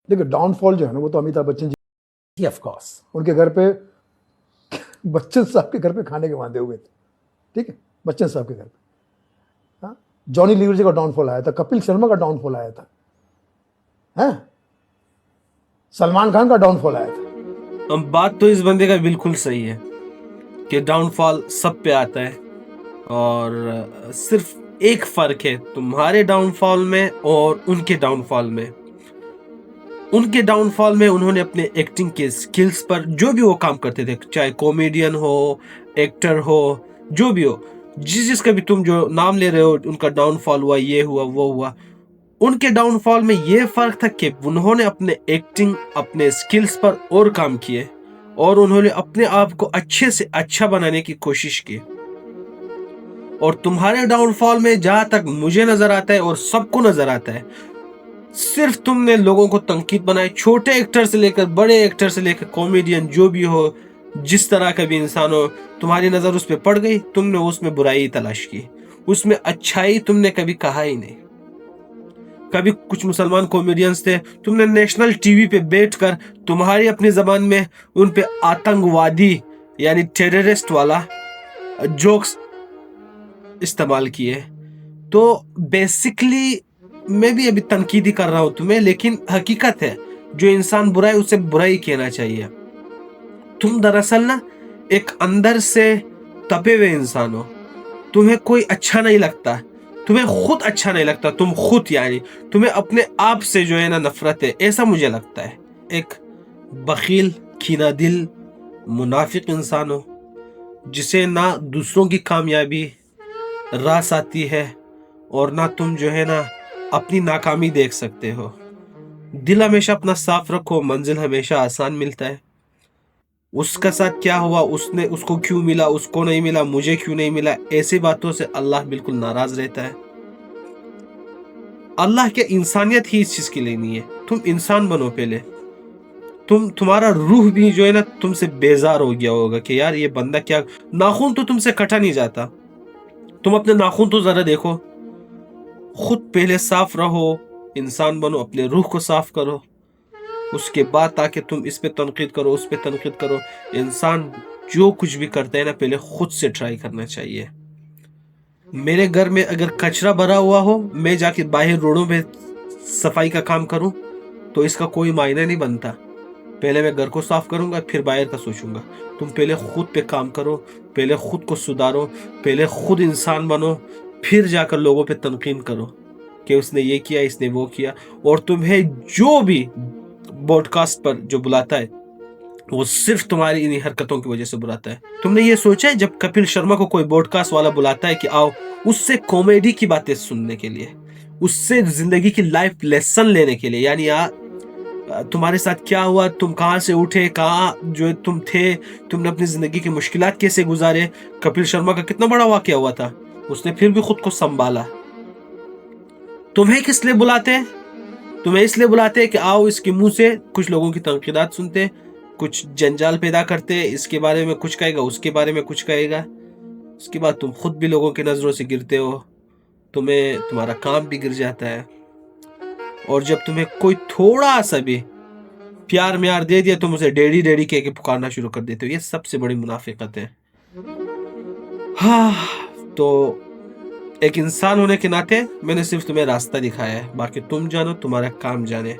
देखिए down fall जो है ना वो तो अमिताभ बच्चन जी ऑफ कोर्स उनके घर पे बच्चन साहब के घर पे खाने के वादे हुए थे, ठीक है, बच्चन साहब के घर पे। हाँ, जॉनी लीवर जी का डाउनफॉल आया था, कपिल शर्मा का डाउनफॉल आया था, हैं, सलमान खान का डाउनफॉल आया था। अब बात तो इस बंदे का बिल्कुल सही है कि डाउनफॉल सब पे आता है, और सिर्फ एक फर्क है तुम्हारे डाउनफॉल में और उनके डाउनफॉल में। उनके डाउनफॉल में उन्होंने अपने एक्टिंग के स्किल्स पर, जो भी वो काम करते थे, चाहे कॉमेडियन हो, एक्टर हो, जो भी हो, जिसका भी तुम जो नाम ले रहे हो, उनका डाउनफॉल हुआ, ये हुआ, वो हुआ। उनके डाउनफॉल में ये फर्क था कि उन्होंने अपने एक्टिंग, अपने स्किल्स पर और काम किए, और उन्होंने अपने आप को अच्छे से अच्छा बनाने की कोशिश की। और तुम्हारे डाउनफॉल में जहां तक मुझे नजर आता है और सबको नजर आता है, सिर्फ तुमने लोगों को तनकीद बनाई, छोटे एक्टर से लेकर बड़े एक्टर से लेकर कॉमेडियन, जो भी हो, जिस तरह का भी इंसान हो, तुम्हारी नजर उस पर पड़ गई, तुमने उसमें बुराई तलाश की, उसमें अच्छाई तुमने कभी कहा ही नहीं। कभी कुछ मुसलमान कॉमेडियंस थे, तुमने नेशनल टीवी पे बैठकर तुम्हारी अपनी जबान में उन पे आतंकवादी यानी टेररिस्ट वाला जोक्स इस्तेमाल किए। तो बेसिकली मैं भी अभी तनकीदी कर रहा हूं तुम्हें, लेकिन हकीकत है, जो इंसान बुरा है उसे बुरा ही कहना चाहिए। तुम दरअसल ना एक अंदर से तपे हुए इंसान हो, तुम्हें कोई अच्छा नहीं लगता, तुम्हें खुद अच्छा नहीं लगता, तुम खुद यानी तुम्हें अपने आप से जो है ना नफरत है, ऐसा मुझे लगता है। एक बखील, कीना दिल, मुनाफिक इंसान हो, जिसे ना दूसरों की कामयाबी रास आती है, और ना तुम जो है ना अपनी नाकामी देख सकते हो। दिल हमेशा अपना साफ रखो, मंजिल हमेशा आसान मिलता है। उसका साथ क्या हुआ, उसने उसको क्यों मिला, उसको नहीं मिला, मुझे क्यों नहीं मिला, ऐसी बातों से अल्लाह बिल्कुल नाराज रहता है। अल्लाह के इंसानियत ही इस चीज के लिए नहीं है। तुम इंसान बनो पहले। तुम्हारा रूह भी जो है ना तुमसे बेजार हो गया होगा कि यार ये बंदा क्या, नाखून तो तुमसे कटा नहीं जाता। तुम अपने नाखून तो जरा देखो, खुद पहले साफ रहो, इंसान बनो, अपने रूह को साफ करो, उसके बाद ताकि तुम इस पे तनकीद करो, उस पे तनकीद करो। इंसान जो कुछ भी करता है ना, पहले खुद से ट्राई करना चाहिए। मेरे घर में अगर कचरा भरा हुआ हो, मैं जाके बाहर रोडों पे सफाई का काम करूं, तो इसका कोई मायने नहीं बनता। पहले मैं घर को साफ करूंगा, फिर बाहर का सोचूंगा। तुम पहले खुद पे काम करो, पहले खुद को सुधारो, पहले खुद इंसान बनो, फिर जाकर लोगों पे तनकीद करो कि उसने ये किया, इसने वो किया। और तुम्हें जो भी पॉडकास्ट पर जो बुलाता है, वो सिर्फ तुम्हारी इन्हीं हरकतों की वजह से बुलाता है। तुमने ये सोचा है, जब कपिल शर्मा को कोई पॉडकास्ट वाला बुलाता है कि आओ उससे कॉमेडी की बातें सुनने के लिए, उससे जिंदगी की लाइफ लेसन लेने के लिए, यानी यार तुम्हारे साथ क्या हुआ, तुम कहाँ से उठे, कहाँ जो तुम थे, तुमने अपनी जिंदगी की मुश्किलात कैसे गुजारे। कपिल शर्मा का कितना बड़ा वाकया हुआ था, उसने फिर भी खुद को संभाला। तुम्हें किस लिए बुलाते हैं? तुम्हें इसलिए बुलाते हैं कि आओ इसके मुंह से कुछ लोगों की तनकीदात सुनते, कुछ जंजाल पैदा करते, इसके बारे में कुछ कहेगा, उसके बारे में कुछ कहेगा। उसके बाद तुम खुद भी लोगों की नजरों से गिरते हो, तुम्हें तुम्हारा काम भी गिर जाता है। और जब तुम्हें कोई थोड़ा सा भी प्यार म्यार दे दिया, तुम उसे डैडी डैडी कह के पुकारना शुरू कर देते हो। ये सबसे बड़ी मुनाफिकत है। हाँ, तो एक इंसान होने के नाते मैंने सिर्फ तुम्हें रास्ता दिखाया है, बाकी तुम जानो, तुम्हारा काम जाने।